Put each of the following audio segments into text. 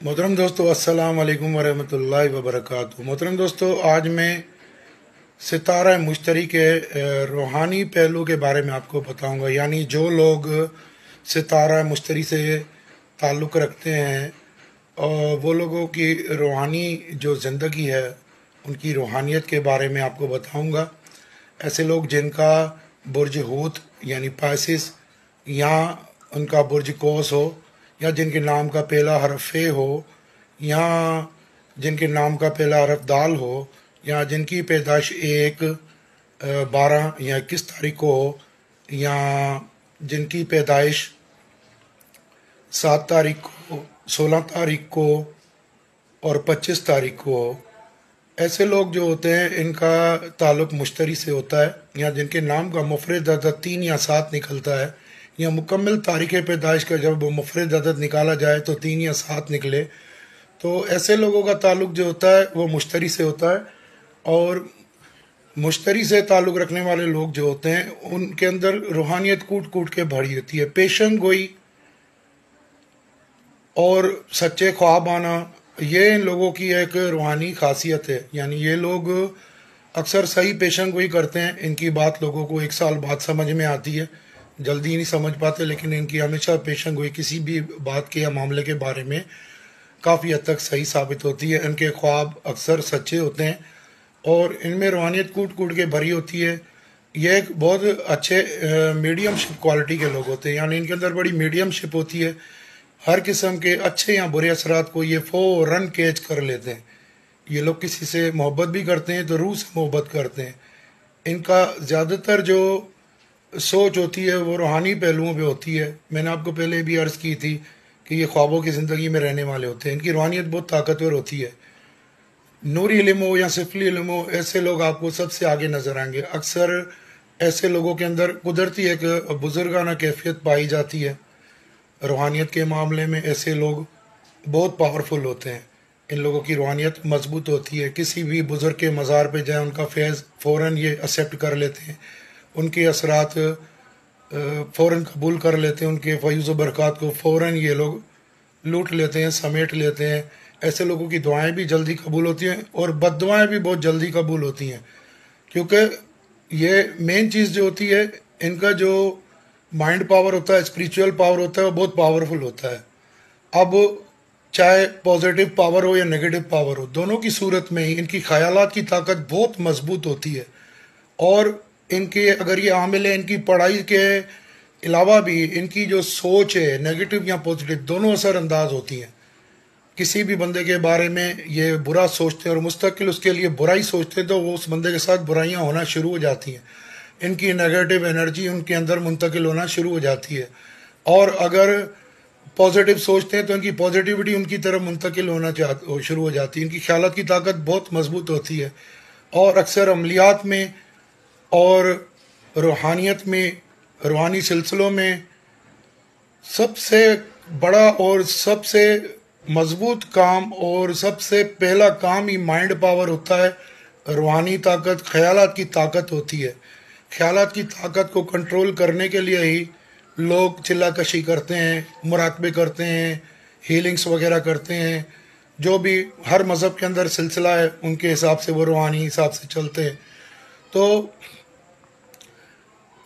मोहतरम दोस्तों, अस्सलाम वालेकुम वरहमतुल्लाहि वबरकातुहू। मोहतरम दोस्तों, आज मैं सितारा मुश्तरी के रूहानी पहलू के बारे में आपको बताऊंगा। यानी जो लोग सितारा मुश्तरी से ताल्लुक़ रखते हैं और वो लोगों की रूहानी जो ज़िंदगी है, उनकी रूहानियत के बारे में आपको बताऊंगा। ऐसे लोग जिनका बुर्ज हूत यानी पाइसिस या उनका बुर्ज कौस हो, या जिनके नाम का पहला हरफ फे हो, या जिनके नाम का पहला हरफ दाल हो, या जिनकी पैदाइश 1, 12 या 21 तारीख को हो, या जिनकी पैदाइश 7 तारीख को, 16 तारीख को और 25 तारीख को हो। ऐसे लोग जो होते हैं इनका ताल्लुक़ मुश्तरी से होता है, या जिनके नाम का मुफरद अदद 3 या 7 निकलता है, या मुकम्मल तारीख़ पैदाइश का जब मुफरद अदद निकाला जाए तो 3 या 7 निकले, तो ऐसे लोगों का ताल्लुक़ जो होता है वो मुश्तरी से होता है। और मुश्तरी से ताल्लुक़ रखने वाले लोग जो होते हैं उनके अंदर रूहानियत कूट कूट के भरी होती है। पेशन गोई और सच्चे ख्वाब आना, ये इन लोगों की एक रूहानी खासियत है। यानी ये लोग अक्सर सही पेशन गोई करते हैं। इनकी बात लोगों को 1 साल बाद समझ में आती है, जल्दी नहीं समझ पाते, लेकिन इनकी हमेशा पेशन गोई किसी भी बात के या मामले के बारे में काफ़ी हद तक सही साबित होती है। इनके ख्वाब अक्सर सच्चे होते हैं और इनमें रूहानियत कूट कूट के भरी होती है। ये एक बहुत अच्छे मीडियमशिप क्वालिटी के लोग होते हैं। यानी इनके अंदर बड़ी मीडियमशिप होती है। हर किस्म के अच्छे या बुरे असरात को ये फ़ौरन कैच कर लेते हैं। ये लोग किसी से मोहब्बत भी करते हैं तो रूह से मोहब्बत करते हैं। इनका ज़्यादातर जो सोच होती है वो रूहानी पहलुओं पे होती है। मैंने आपको पहले भी अर्ज़ की थी कि ये ख्वाबों की ज़िंदगी में रहने वाले होते हैं। इनकी रूहानियत बहुत ताकतवर होती है। नूरी इल्म हो या सिफली इल्म हो, ऐसे लोग आपको सबसे आगे नज़र आएंगे। अक्सर ऐसे लोगों के अंदर कुदरती एक बुजुर्गाना कैफियत पाई जाती है। रूहानियत के मामले में ऐसे लोग बहुत पावरफुल होते हैं। इन लोगों की रूहानियत मजबूत होती है। किसी भी बुज़ुर्ग के मज़ार पे जाए, उनका फैज़ फ़ौरन ये एक्सेप्ट कर लेते हैं, उनके असरात फ़ौरन कबूल कर लेते हैं, उनके फ़यूज़ व बरक़ात को फ़ौरन ये लोग लूट लेते हैं, समेट लेते हैं। ऐसे लोगों की दुआएं भी जल्दी कबूल होती हैं और बद्दुआएं भी बहुत जल्दी कबूल होती हैं, क्योंकि ये मेन चीज़ जो होती है, इनका जो माइंड पावर होता है, स्पिरिचुअल पावर होता है, वो बहुत पावरफुल होता है। अब चाहे पॉजिटिव पावर हो या नेगेटिव पावर हो, दोनों की सूरत में ही इनकी ख़यालात की ताकत बहुत मजबूत होती है। और इनके अगर ये आमिल है, इनकी पढ़ाई के अलावा भी इनकी जो सोच है, नेगेटिव या पॉजिटिव, दोनों असरअंदाज होती हैं। किसी भी बंदे के बारे में ये बुरा सोचते हैं और मुस्तकिल उसके लिए बुराई सोचते हैं, तो वो उस बंदे के साथ बुराइयां होना शुरू हो जाती हैं। इनकी नेगेटिव एनर्जी उनके अंदर मुंतकिल होना शुरू हो जाती है। और अगर पॉजिटिव सोचते हैं तो इनकी पॉजिटिविटी उनकी तरफ मुंतकिल होना शुरू हो जाती है। इनकी ख्यालात की ताकत बहुत मजबूत होती है। और अक्सर अमलियात में और रूहानियत में, रूहानी सिलसिलों में सबसे बड़ा और सबसे मजबूत काम और सबसे पहला काम ही माइंड पावर होता है। रूहानी ताकत ख्यालात की ताकत होती है। ख्यालात की ताकत को कंट्रोल करने के लिए ही लोग चिल्लाकशी करते हैं, मुराकबे करते हैं, हीलिंग्स वगैरह करते हैं। जो भी हर मज़हब के अंदर सिलसिला है, उनके हिसाब से वो रूहानी हिसाब से चलते हैं। तो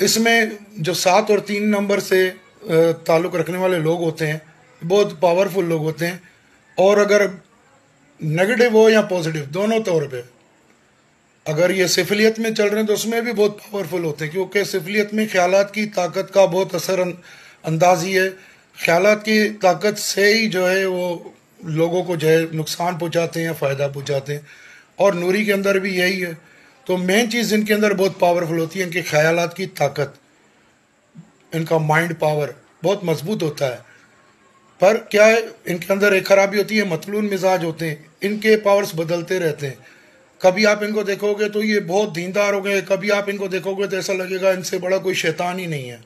इसमें जो 7 और 3 नंबर से ताल्लुक़ रखने वाले लोग होते हैं, बहुत पावरफुल लोग होते हैं। और अगर नेगेटिव हो या पॉजिटिव, दोनों तौर पे अगर ये सिफलियत में चल रहे हैं तो उसमें भी बहुत पावरफुल होते हैं, क्योंकि सिफलियत में ख्यालात की ताकत का बहुत असर अंदाजी है। ख्यालात की ताकत से ही जो है वो लोगों को जो है नुकसान पहुँचाते हैं या फ़ायदा पहुँचाते हैं। और नूरी के अंदर भी यही है। तो मेन चीज़ इनके अंदर बहुत पावरफुल होती है, इनके ख्यालात की ताकत, इनका माइंड पावर बहुत मजबूत होता है। पर क्या है, इनके अंदर एक खराबी होती है, मतलून मिजाज होते हैं। इनके पावर्स बदलते रहते हैं। कभी आप इनको देखोगे तो ये बहुत दीनदार हो गए, कभी आप इनको देखोगे तो ऐसा लगेगा इनसे बड़ा कोई शैतान ही नहीं है।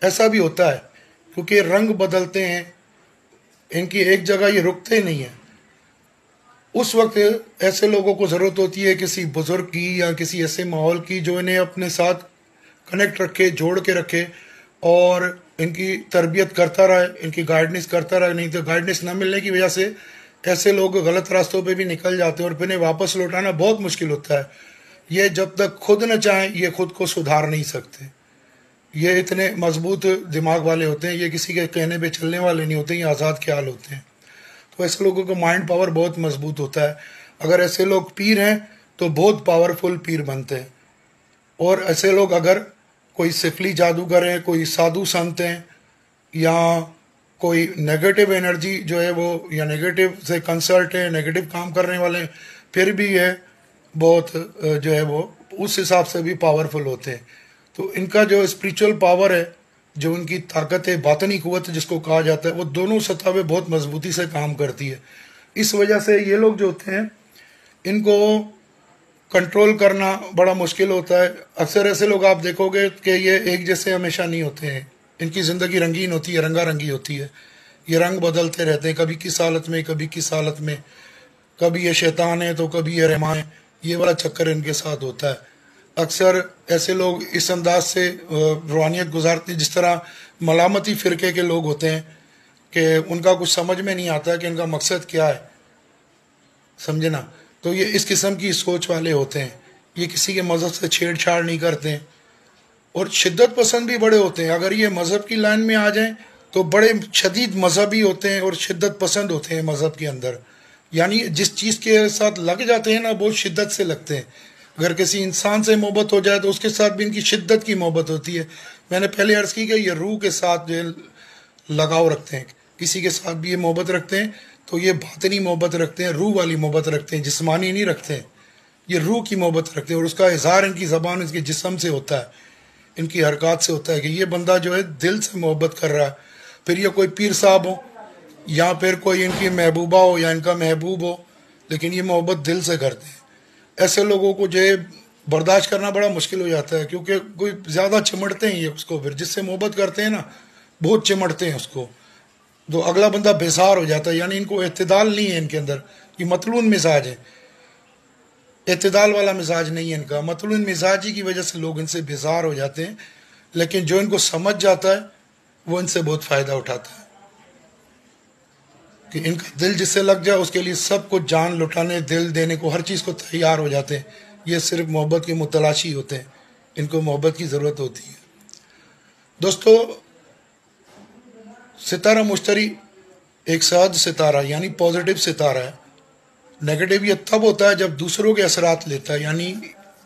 ऐसा भी होता है, क्योंकि रंग बदलते हैं। इनकी एक जगह ये रुकते नहीं हैं। उस वक्त ऐसे लोगों को ज़रूरत होती है किसी बुज़ुर्ग की या किसी ऐसे माहौल की जो इन्हें अपने साथ कनेक्ट रखे, जोड़ के रखे और ان کی تربیت کرتا رہے، ان کی گائیڈنس کرتا رہے، نہیں تو گائیڈنس نہ ملنے کی وجہ سے ایسے لوگ غلط راستوں پہ بھی نکل جاتے ہیں اور پھر انہیں واپس لوٹانا بہت مشکل ہوتا ہے۔ یہ جب تک خود نہ چاہیں یہ خود کو سدھار نہیں سکتے۔ یہ اتنے مضبوط دماغ والے ہوتے ہیں، یہ کسی کے کہنے پہ چلنے والے نہیں ہوتے، یہ آزاد خیال ہوتے ہیں۔ تو ایسے لوگوں کا مائنڈ پاور بہت مضبوط ہوتا ہے۔ اگر ایسے لوگ پیر ہیں تو بہت پاورفل پیر بنتے ہیں، اور ایسے لوگ اگر کوئی سفلی جادوگر ہیں، کوئی سادھو سنت ہیں، یا کوئی نیگیٹو انرجی جو ہے وہ، یا نیگیٹو سے کنسلٹ ہے، نیگیٹو کام کرنے والے ہیں، پھر بھی یہ بہت جو ہے وہ اس حساب سے بھی پاورفل ہوتے ہیں۔ تو ان کا جو اسپریچول پاور ہے، جو ان کی طاقت ہے، باطنی قوت جس کو کہا جاتا ہے، وہ دونوں سطح پہ بہت مضبوطی سے کام کرتی ہے۔ اس وجہ سے یہ لوگ جو ہوتے ہیں ان کو کنٹرول کرنا بڑا مشکل ہوتا ہے۔ اکثر ایسے لوگ آپ دیکھو گے کہ یہ ایک جیسے ہمیشہ نہیں ہوتے ہیں، ان کی زندگی رنگین ہوتی ہے، رنگا رنگی ہوتی ہے، یہ رنگ بدلتے رہتے ہیں، کبھی کس حالت میں، کبھی کس حالت میں، کبھی یہ شیطان ہے تو کبھی یہ رحمان ہے، یہ والا چکر ان کے ساتھ ہوتا ہے۔ اکثر ایسے لوگ اس انداز سے روحانیت گزارتے ہیں، جس طرح ملامتی فرقے کے لوگ ہوتے ہیں کہ ان کا کچھ سمجھ میں نہیں آتا کہ ان کا مقصد کیا ہے، سمجھے نا؟ تو یہ اس قسم کی سوچ والے ہوتے ہیں، یہ کسی کے مذہب سے چھیڑ چھاڑ نہیں کرتے ہیں، اور شدت پسند بھی بڑے ہوتے ہیں۔ اگر یہ مذہب کی لائن میں آ جائیں تو بڑے شدید مذہبی ہوتے ہیں اور شدت پسند ہوتے ہیں مذہب کے اندر، یعنی جس چیز کے ساتھ لگ جاتے ہیں نا بہت شدت سے لگتے ہیں۔ اگر کسی انسان سے محبت ہو جائے تو اس کے ساتھ بھی ان کی شدت کی محبت ہوتی ہے۔ میں نے پہلے عرض کی کہ یہ روح کے ساتھ جو لگاؤ رکھتے ہیں، کسی کے ساتھ بھی یہ محبت رکھتے ہیں تو یہ باطنی محبت رکھتے ہیں، روح والی محبت رکھتے ہیں، جسمانی نہیں رکھتے ہیں، یہ روح کی محبت رکھتے ہیں، اور اس کا اظہار ان کی زبان، ان کے جسم سے ہوتا ہے، ان کی حرکات سے ہوتا ہے کہ یہ بندہ جو ہے دل سے محبت کر رہا ہے۔ پھر یہ کوئی پیر صاحب ہو یا پھر کوئی ان کی محبوبہ ہو یا ان کا محبوب ہو، لیکن یہ محبت دل سے کرتے ہیں۔ ایسے لوگوں کو جو ہے برداشت کرنا بڑا مشکل ہو جاتا ہے، کیونکہ کوئی زیادہ چمڑتے ہیں یہ اس کو، پھر جس سے محبت کرتے ہیں نا بہت چمڑتے ہیں اس کو، تو اگلا بندہ بیزار ہو جاتا ہے۔ یعنی ان کو اعتدال نہیں ہے ان کے اندر، یہ متلون مزاج ہے، اعتدال والا مزاج نہیں ہے ان کا، متلون مزاجی کی وجہ سے لوگ ان سے بیزار ہو جاتے ہیں۔ لیکن جو ان کو سمجھ جاتا ہے وہ ان سے بہت فائدہ اٹھاتا ہے، کہ ان کا دل جس سے لگ جائے اس کے لیے سب کچھ جان لٹانے، دل دینے کو، ہر چیز کو تیار ہو جاتے ہیں۔ یہ صرف محبت کے متلاشی ہوتے ہیں، ان کو محبت کی ضرورت ہوتی ہے۔ دوستو، ستارہ مشتری ایک سعد ستارہ یعنی پازیٹیو ستارہ ہے۔ نیگیٹو یہ تب ہوتا ہے جب دوسروں کے اثرات لیتا ہے، یعنی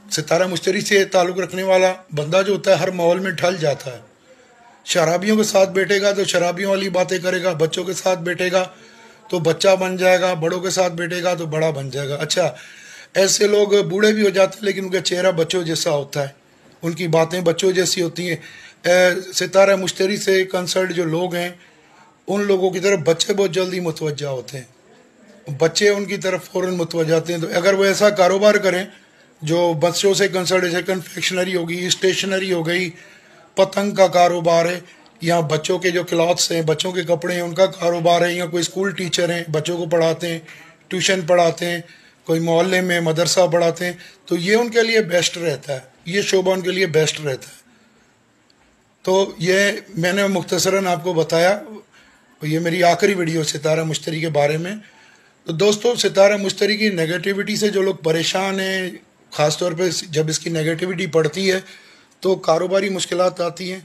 ستارہ مشتری سے تعلق رکھنے والا بندہ جو ہوتا ہے ہر ماحول میں ڈھل جاتا ہے۔ شرابیوں کے ساتھ بیٹھے گا تو شرابیوں والی باتیں کرے گا، بچوں کے ساتھ بیٹھے گا تو بچہ بن جائے گا، بڑوں کے ساتھ بیٹھے گا تو بڑا بن جائے گا۔ اچھا، ایسے لوگ بوڑھے بھی ہو جاتے ہیں لیکن ان کا چہرہ بچوں جیسا ہوتا ہے، ان کی باتیں بچوں جیسی ہوتی ہیں۔ ستارہ مشتری سے کنسرٹ جو لوگ ہیں ان لوگوں کی طرف بچے بہت جلدی متوجہ ہوتے ہیں، بچے ان کی طرف فوراً متوجہ ہوتے ہیں۔ تو اگر وہ ایسا کاروبار کریں جو بچوں سے کنسرٹ، جیسے کنفیکشنری ہوگی، اسٹیشنری ہو گئی، پتنگ کا کاروبار ہے، یا بچوں کے جو کلاتھس ہیں، بچوں کے کپڑے ہیں، ان کا کاروبار ہے، یا کوئی اسکول ٹیچر ہیں، بچوں کو پڑھاتے ہیں، ٹیوشن پڑھاتے ہیں، کوئی محلے میں مدرسہ پڑھاتے ہیں، تو یہ ان کے لیے بیسٹ رہتا ہے، یہ شعبہ ان کے لیے بیسٹ رہتا ہے۔ تو یہ میں نے مختصراً آپ کو بتایا، یہ میری آخری ویڈیو ستارہ مشتری کے بارے میں۔ تو دوستو، ستارہ مشتری کی نیگیٹیوٹی سے جو لوگ پریشان ہیں، خاص طور پہ جب اس کی نیگیٹیوٹی پڑتی ہے تو کاروباری مشکلات آتی ہیں،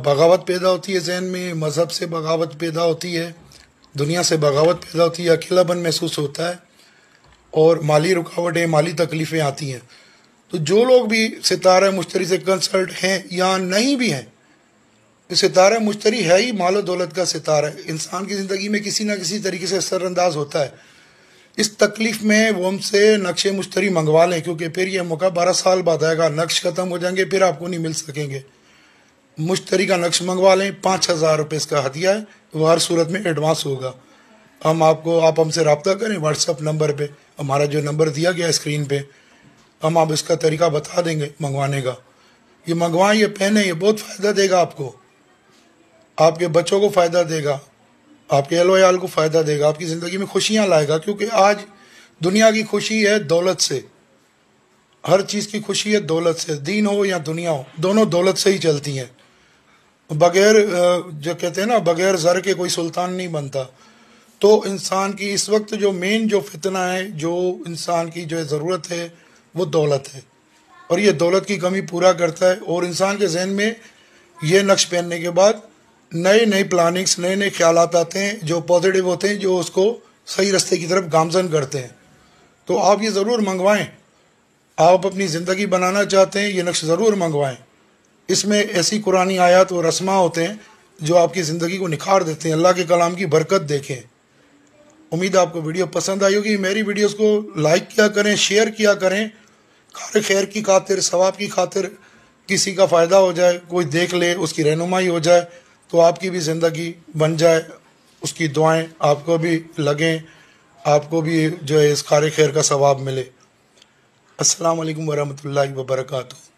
بغاوت پیدا ہوتی ہے ذہن میں، مذہب سے بغاوت پیدا ہوتی ہے، دنیا سے بغاوت پیدا ہوتی ہے، اکیلا پن محسوس ہوتا ہے، اور مالی رکاوٹیں، مالی تکلیفیں آتی ہیں۔ تو جو لوگ بھی ستارہ مشتری سے کنسلٹ ہیں یا نہیں بھی ہیں، ستارہ مشتری ہے ہی مال و دولت کا ستارہ ہے، انسان کی زندگی میں کسی نہ کسی طریقے سے اثر انداز ہوتا ہے۔ اس تکلیف میں وہ ہم سے نقش مشتری منگوا لیں، کیونکہ پھر یہ موقع 12 سال بعد آئے گا، نقش ختم ہو جائیں گے، پھر آپ کو نہیں مل سکیں گے۔ مشتری کا نقش منگوا لیں، 5000 روپے اس کا ہدیہ ہے، وہ ہر صورت میں ایڈوانس ہوگا۔ آپ ہم سے رابطہ کریں واٹس ایپ نمبر پہ، ہمارا جو نمبر دیا گیا اسکرین پہ، ہم آپ اس کا طریقہ بتا دیں گے منگوانے کا۔ یہ منگوائیں، یہ پہنیں، یہ بہت فائدہ دے گا آپ کو، آپ کے بچوں کو فائدہ دے گا، آپ کے اہل و عیال کو فائدہ دے گا، آپ کی زندگی میں خوشیاں لائے گا، کیونکہ آج دنیا کی خوشی ہے دولت سے، ہر چیز کی خوشی ہے دولت سے، دین ہو یا دنیا ہو، دونوں دولت سے ہی چلتی ہیں۔ बगैर जो कहते हैं ना, बगैर ज़र के कोई सुल्तान नहीं बनता। तो इंसान की इस वक्त जो मेन जो फितना है, जो इंसान की जो ज़रूरत है, वो दौलत है, और ये दौलत की कमी पूरा करता है। और इंसान के जहन में ये नक्श पहनने के बाद नए नए प्लानिंग्स, नए नए ख्यालात आते हैं जो पॉजिटिव होते हैं, जो उसको सही रास्ते की तरफ गामजन करते हैं। तो आप ये ज़रूर मंगवाएं। आप अपनी ज़िंदगी बनाना चाहते हैं, ये नक्श ज़रूर मंगवाएं। इसमें ऐसी कुरानी आयत और रस्मा होते हैं जो आपकी ज़िंदगी को निखार देते हैं। अल्लाह के कलाम की बरकत देखें। उम्मीद है आपको वीडियो पसंद आई होगी। मेरी वीडियोस को लाइक किया करें, शेयर किया करें, कार खैर की खातिर, सवाब की खातिर, किसी का फ़ायदा हो जाए, कोई देख ले, उसकी रहनुमाई हो जाए, तो आपकी भी ज़िंदगी बन जाए। उसकी दुआएं आपको भी लगें, आपको भी जो है इस कार खैर का सवाब मिले। अस्सलाम वालेकुम वरहमतुल्लाहि वबरकातुहू।